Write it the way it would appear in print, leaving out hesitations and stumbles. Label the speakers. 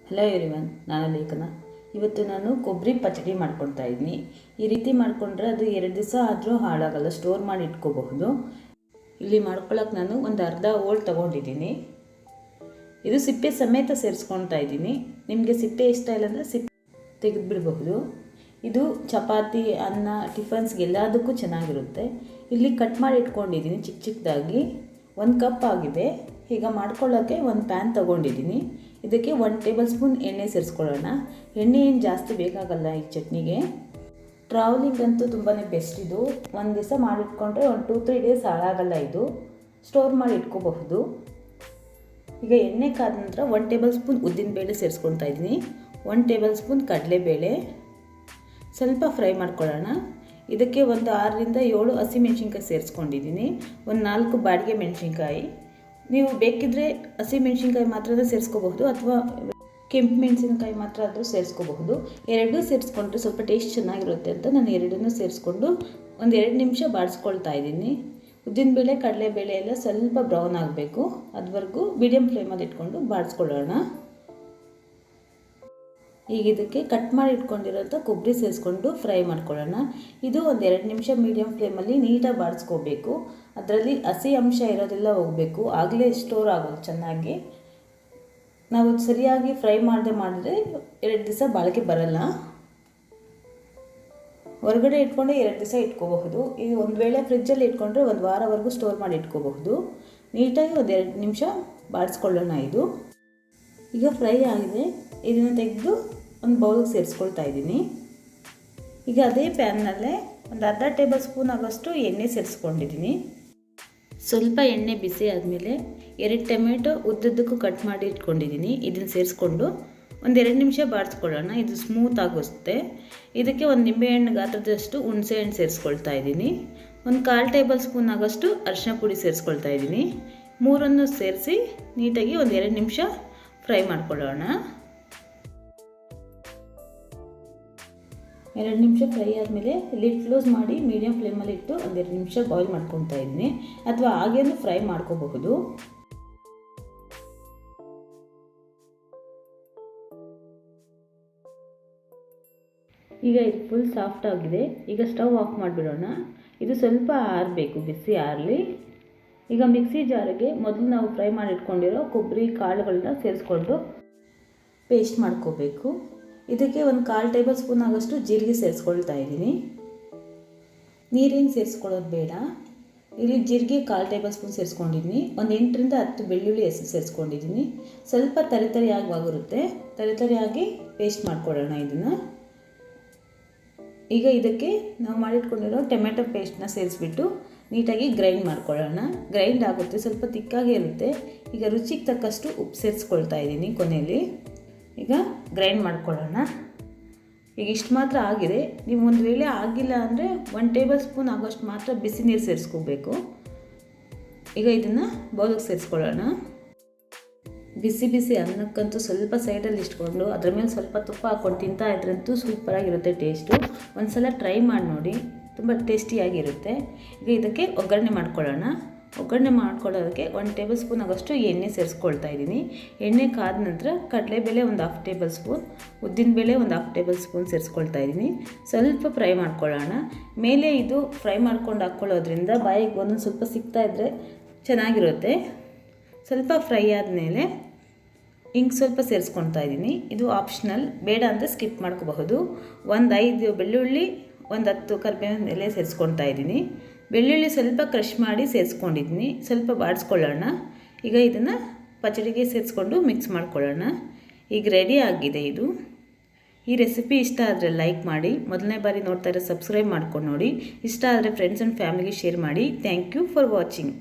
Speaker 1: Hello everyone, ನಾನು ಲೇಖನ. ಇವತ್ತು ನಾನು ಕೊಬ್ಬರಿ ಪಚಡಿ ಮಾಡ್ಕೊಳ್ತಾ ಇದ್ದೀನಿ. ಈ ರೀತಿ ಮಾಡಿಕೊಂಡ್ರೆ ಅದು 2 ದಿವಸ ಆದರೂ ಹಾಳಾಗಲ್ಲ, ಸ್ಟೋರ್ ಮಾಡಿ ಇಟ್ಕೋಬಹುದು. ಇಲ್ಲಿ ಮಾಡ್ಕೊಳ್ಳೋಕೆ ನಾನು ಒಂದು ಅರ್ಧ ಹೋಳು ತೊಗೊಂಡಿದ್ದೀನಿ. ಇದು ಸಿಪ್ಪೆ ಸಮೇತ ಸೇರಿಸ್ಕೊಳ್ತಾ ಇದ್ದೀನಿ. ನಿಮಗೆ ಸಿಪ್ಪೆ ಇಷ್ಟ ಇಲ್ಲ ಅಂದರೆ ಸಿಪ್ಪೆ ತೆಗೆದುಬಿಡಬಹುದು. ಇದು ಚಪಾತಿ, ಅನ್ನ, ಟಿಫನ್ಸ್ಗೆಲ್ಲದಕ್ಕೂ ಚೆನ್ನಾಗಿರುತ್ತೆ. ಇಲ್ಲಿ ಕಟ್ ಮಾಡಿ ಇಟ್ಕೊಂಡಿದ್ದೀನಿ ಚಿಕ್ಕ ಚಿಕ್ಕದಾಗಿ. 1 ಕಪ್ ಆಗಿದೆ. ಈಗ ಮಾಡ್ಕೊಳ್ಳೋಕ್ಕೆ ಒಂದು ಪ್ಯಾನ್ ತೊಗೊಂಡಿದ್ದೀನಿ. ಇದಕ್ಕೆ 1 ಟೇಬಲ್ ಸ್ಪೂನ್ ಎಣ್ಣೆ ಸೇರಿಸ್ಕೊಳ್ಳೋಣ. ಎಣ್ಣೆ ಏನು ಜಾಸ್ತಿ ಬೇಕಾಗಲ್ಲ ಈ ಚಟ್ನಿಗೆ. ಟ್ರಾವೆಲಿಂಗ್ ಅಂತೂ ತುಂಬಾ ಬೆಸ್ಟ್ ಇದು. ಒಂದು ದಿವಸ ಮಾಡಿಟ್ಕೊಂಡ್ರೆ ಒಂದು 2-3 ಡೇಸ್ ಹಾಳಾಗಲ್ಲ. ಇದು ಸ್ಟೋರ್ ಮಾಡಿ ಇಟ್ಕೋಬಹುದು. ಈಗ ಎಣ್ಣೆ ಕಾದ ನಂತರ 1 ಟೇಬಲ್ ಸ್ಪೂನ್ ಉದ್ದಿನಬೇಳೆ ಸೇರಿಸ್ಕೊಳ್ತಾ ಇದ್ದೀನಿ. 1 ಟೇಬಲ್ ಸ್ಪೂನ್ ಕಡಲೆಬೇಳೆ ಸ್ವಲ್ಪ ಫ್ರೈ ಮಾಡ್ಕೊಳ್ಳೋಣ. ಇದಕ್ಕೆ ಒಂದು 6ರಿಂದ 7 ಹಸಿಮೆಣ್ಸಿನ್ಕಾಯಿ ಸೇರಿಸ್ಕೊಂಡಿದ್ದೀನಿ. ಒಂದು 4 ಬಾಡಿಗೆ ಮೆಣಸಿನ್ಕಾಯಿ. ನೀವು ಬೇಕಿದ್ದರೆ ಹಸಿಮೆಣ್ಸಿನ್ಕಾಯಿ ಮಾತ್ರ ಸೇರಿಸ್ಕೋಬಹುದು ಅಥವಾ ಕೆಂಪು ಮೆಣಸಿನ್ಕಾಯಿ ಮಾತ್ರ ಆದರೂ ಸೇರಿಸ್ಕೋಬಹುದು. 2 ಸೇರಿಸ್ಕೊಂಡ್ರೆ ಸ್ವಲ್ಪ ಟೇಸ್ಟ್ ಚೆನ್ನಾಗಿರುತ್ತೆ ಅಂತ ನಾನು 2 ಸೇರಿಸ್ಕೊಂಡು ಒಂದು 2 ನಿಮಿಷ ಬಾಡಿಸ್ಕೊಳ್ತಾ ಇದ್ದೀನಿ. ಉದ್ದಿನಬೇಳೆ, ಕಡಲೆಬೇಳೆ ಎಲ್ಲ ಸ್ವಲ್ಪ ಬ್ರೌನ್ ಆಗಬೇಕು. ಅದುವರೆಗೂ ಮೀಡಿಯಮ್ ಫ್ಲೇಮಲ್ಲಿ ಇಟ್ಕೊಂಡು ಬಾಡಿಸ್ಕೊಳ್ಳೋಣ. ಈಗ ಇದಕ್ಕೆ ಕಟ್ ಮಾಡಿ ಇಟ್ಕೊಂಡಿರೋಂಥ ಕೊಬ್ಬರಿ ಸೇರಿಸ್ಕೊಂಡು ಫ್ರೈ ಮಾಡ್ಕೊಳ್ಳೋಣ. ಇದು ಒಂದು 2 ನಿಮಿಷ ಮೀಡಿಯಮ್ ಫ್ಲೇಮಲ್ಲಿ ನೀಟಾಗಿ ಬಾಡಿಸ್ಕೋಬೇಕು. ಅದರಲ್ಲಿ ಹಸಿ ಅಂಶ ಇರೋದೆಲ್ಲ ಹೋಗಬೇಕು, ಆಗಲೇ ಸ್ಟೋರ್ ಆಗೋದು ಚೆನ್ನಾಗಿ. ನಾವು ಸರಿಯಾಗಿ ಫ್ರೈ ಮಾಡಿದ್ರೆ 2 ದಿವಸ ಬಾಳಿಕೆ ಬರಲ್ಲ. ಹೊರಗಡೆ ಇಟ್ಕೊಂಡೆ 2 ದಿವಸ ಇಟ್ಕೋಬಹುದು. ಇದು ಒಂದು ವೇಳೆ ಫ್ರಿಜ್ಜಲ್ಲಿ ಇಟ್ಕೊಂಡ್ರೆ 1 ವಾರವರೆಗೂ ಸ್ಟೋರ್ ಮಾಡಿ ಇಟ್ಕೋಬಹುದು. ನೀಟಾಗಿ ಒಂದು 2 ನಿಮಿಷ ಬಾಡಿಸ್ಕೊಳ್ಳೋಣ. ಇದು ಈಗ ಫ್ರೈ ಆಗಿದೆ. ಇದನ್ನು ತೆಗೆದು ಒಂದು ಬೌಲ್ಗೆ ಸೇರಿಸ್ಕೊಳ್ತಾ ಇದ್ದೀನಿ. ಈಗ ಅದೇ ಪ್ಯಾನ್ನಲ್ಲೇ ಒಂದು ಅರ್ಧ ಟೇಬಲ್ ಸ್ಪೂನ್ ಆಗೋಷ್ಟು ಎಣ್ಣೆ ಸೇರಿಸ್ಕೊಂಡಿದ್ದೀನಿ. ಸ್ವಲ್ಪ ಎಣ್ಣೆ ಬಿಸಿ ಆದಮೇಲೆ 2 ಟೊಮೆಟೊ ಉದ್ದುದ್ದಕ್ಕೂ ಕಟ್ ಮಾಡಿ ಇಟ್ಕೊಂಡಿದ್ದೀನಿ. ಇದನ್ನು ಸೇರಿಸ್ಕೊಂಡು ಒಂದು 2 ನಿಮಿಷ ಬಾಡಿಸ್ಕೊಳ್ಳೋಣ. ಇದು ಸ್ಮೂತ್ ಆಗೋಗುತ್ತೆ. ಇದಕ್ಕೆ ಒಂದು ನಿಂಬೆಹಣ್ಣು ಗಾತ್ರದಷ್ಟು ಹುಣಸೆ ಹಣ್ಣು ಸೇರಿಸ್ಕೊಳ್ತಾ ಇದ್ದೀನಿ. ಒಂದು 1/4 ಟೇಬಲ್ ಸ್ಪೂನ್ ಆಗೋಷ್ಟು ಅರಿಶಿನ ಪುಡಿ ಸೇರಿಸ್ಕೊಳ್ತಾ ಇದ್ದೀನಿ. 3 ಸೇರಿಸಿ ನೀಟಾಗಿ ಒಂದು 2 ನಿಮಿಷ ಫ್ರೈ ಮಾಡ್ಕೊಳ್ಳೋಣ. 2 ನಿಮಿಷ ಫ್ರೈ ಆದಮೇಲೆ ಲಿಡ್ ಕ್ಲೋಸ್ ಮಾಡಿ ಮೀಡಿಯಮ್ ಫ್ಲೇಮಲ್ಲಿ ಇಟ್ಟು ಒಂದು 2 ನಿಮಿಷ ಬಾಯ್ಲ್ ಮಾಡ್ಕೊತಾ ಇದ್ದೀನಿ, ಅಥವಾ ಹಾಗೇನು ಫ್ರೈ ಮಾಡ್ಕೋಬಹುದು. ಈಗ ಇದು ಫುಲ್ ಸಾಫ್ಟ್ ಆಗಿದೆ. ಈಗ ಸ್ಟವ್ ಆಫ್ ಮಾಡಿಬಿಡೋಣ. ಇದು ಸ್ವಲ್ಪ ಆರಬೇಕು, ಬಿಸಿ ಆರಲಿ. ಈಗ ಮಿಕ್ಸಿ ಜಾರಿಗೆ ಮೊದಲು ನಾವು ಫ್ರೈ ಮಾಡಿ ಇಟ್ಕೊಂಡಿರೋ ಕೊಬ್ಬರಿ ಕಾಳುಗಳನ್ನ ಸೇರಿಸ್ಕೊಂಡು ಪೇಸ್ಟ್ ಮಾಡ್ಕೋಬೇಕು. ಇದಕ್ಕೆ ಒಂದು 1/4 ಟೇಬಲ್ ಸ್ಪೂನ್ ಆಗೋಷ್ಟು ಜೀರಿಗೆ ಸೇರಿಸ್ಕೊಳ್ತಾ ಇದ್ದೀನಿ. ನೀರೇನು ಸೇರಿಸ್ಕೊಳ್ಳೋದು ಬೇಡ. ಇಲ್ಲಿ ಜೀರಿಗೆ 1/4 ಟೇಬಲ್ ಸ್ಪೂನ್ ಸೇರಿಸ್ಕೊಂಡಿದ್ದೀನಿ. ಒಂದು 8ರಿಂದ 10 ಬೆಳ್ಳುಳ್ಳಿ ಹೆಸರು ಸೇರಿಸ್ಕೊಂಡಿದ್ದೀನಿ. ಸ್ವಲ್ಪ ತರಿತರಿಯಾಗಿ ಆಗಿರುತ್ತೆ. ತರಿತರಿಯಾಗಿ ಪೇಸ್ಟ್ ಮಾಡ್ಕೊಳ್ಳೋಣ ಇದನ್ನು. ಈಗ ಇದಕ್ಕೆ ನಾವು ಮಾಡಿಟ್ಕೊಂಡಿರೋ ಟೊಮೆಟೊ ಪೇಸ್ಟ್ನ ಸೇರಿಸ್ಬಿಟ್ಟು ನೀಟಾಗಿ ಗ್ರೈಂಡ್ ಮಾಡ್ಕೊಳ್ಳೋಣ. ಗ್ರೈಂಡ್ ಆಗುತ್ತೆ, ಸ್ವಲ್ಪ ತಿಕ್ಕಾಗಿ ಇರುತ್ತೆ. ಈಗ ರುಚಿಗೆ ತಕ್ಕಷ್ಟು ಉಪ್ಪು ಸೇರಿಸ್ಕೊಳ್ತಾ ಇದ್ದೀನಿ ಕೊನೆಯಲ್ಲಿ. ಈಗ ಗ್ರೈಂಡ್ ಮಾಡ್ಕೊಳ್ಳೋಣ. ಈಗ ಇಷ್ಟು ಮಾತ್ರ ಆಗಿದೆ. ನೀವು ಒಂದು ವೇಳೆ ಆಗಿಲ್ಲ ಅಂದರೆ 1 ಟೇಬಲ್ ಸ್ಪೂನ್ ಆಗೋಷ್ಟು ಮಾತ್ರ ಬಿಸಿ ನೀರು ಸೇರಿಸ್ಕೋಬೇಕು. ಈಗ ಇದನ್ನು ಬೌಲಿಗೆ ಸೇರಿಸ್ಕೊಳ್ಳೋಣ. ಬಿಸಿ ಬಿಸಿ ಅನ್ನಕ್ಕಂತೂ ಸ್ವಲ್ಪ ಸೈಡಲ್ಲಿ ಇಟ್ಕೊಂಡು ಅದರ ಮೇಲೆ ಸ್ವಲ್ಪ ತುಪ್ಪ ಹಾಕ್ಕೊಂಡು ತಿಂತಾ ಇದ್ರಂತೂ ಸೂಪರಾಗಿರುತ್ತೆ ಟೇಸ್ಟು. ಒಂದು ಸಲ ಟ್ರೈ ಮಾಡಿ ನೋಡಿ, ತುಂಬ ಟೇಸ್ಟಿಯಾಗಿರುತ್ತೆ. ಈಗ ಇದಕ್ಕೆ ಒಗ್ಗರಣೆ ಮಾಡ್ಕೊಳ್ಳೋಣ. ಒಗ್ಗರಣೆ ಮಾಡ್ಕೊಳ್ಳೋದಕ್ಕೆ 1 ಟೇಬಲ್ ಸ್ಪೂನ್ ಆಗೋಷ್ಟು ಎಣ್ಣೆ ಸೇರಿಸ್ಕೊಳ್ತಾ ಇದ್ದೀನಿ. ಎಣ್ಣೆ ಕಾದ ನಂತರ ಕಡಲೆಬೇಳೆ ಒಂದು 1/2 ಟೇಬಲ್ ಸ್ಪೂನ್, ಉದ್ದಿನಬೇಳೆ ಒಂದು 1/2 ಟೇಬಲ್ ಸ್ಪೂನ್ ಸೇರಿಸ್ಕೊಳ್ತಾ ಇದ್ದೀನಿ. ಸ್ವಲ್ಪ ಫ್ರೈ ಮಾಡ್ಕೊಳ್ಳೋಣ. ಮೇಲೆ ಇದು ಫ್ರೈ ಮಾಡ್ಕೊಂಡು ಹಾಕ್ಕೊಳ್ಳೋದ್ರಿಂದ ಬಾಯಿಗೆ ಒಂದೊಂದು ಸ್ವಲ್ಪ ಸಿಗ್ತಾ ಇದ್ದರೆ ಚೆನ್ನಾಗಿರುತ್ತೆ. ಸ್ವಲ್ಪ ಫ್ರೈ ಆದಮೇಲೆ ಹಿಂಗೆ ಸ್ವಲ್ಪ ಸೇರಿಸ್ಕೊಳ್ತಾ ಇದ್ದೀನಿ. ಇದು ಆಪ್ಷನಲ್, ಬೇಡ ಅಂದರೆ ಸ್ಕಿಪ್ ಮಾಡ್ಕೋಬಹುದು. ಒಂದು 5 ಬೆಳ್ಳುಳ್ಳಿ, ಒಂದು 10 ಕರಿಬೇವಿನ ಎಲೆ ಸೇರಿಸ್ಕೊಳ್ತಾ ಇದ್ದೀನಿ. ಬೆಳ್ಳುಳ್ಳಿ ಸ್ವಲ್ಪ ಕ್ರಷ್ ಮಾಡಿ ಸೇರಿಸ್ಕೊಂಡಿದ್ದೀನಿ. ಸ್ವಲ್ಪ ಬಾಡಿಸ್ಕೊಳ್ಳೋಣ. ಈಗ ಇದನ್ನು ಪಚಡಿಗೆ ಸೇರಿಸ್ಕೊಂಡು ಮಿಕ್ಸ್ ಮಾಡ್ಕೊಳ್ಳೋಣ. ಈಗ ರೆಡಿ ಆಗಿದೆ ಇದು. ಈ ರೆಸಿಪಿ ಇಷ್ಟ ಆದರೆ ಲೈಕ್ ಮಾಡಿ. ಮೊದಲನೇ ಬಾರಿ ನೋಡ್ತಾ ಇರೋ ಸಬ್ಸ್ಕ್ರೈಬ್ ಮಾಡ್ಕೊಂಡು ನೋಡಿ. ಇಷ್ಟ ಆದರೆ ಫ್ರೆಂಡ್ಸ್ ಆ್ಯಂಡ್ ಫ್ಯಾಮಿಲಿಗೆ ಶೇರ್ ಮಾಡಿ. Thank you for watching.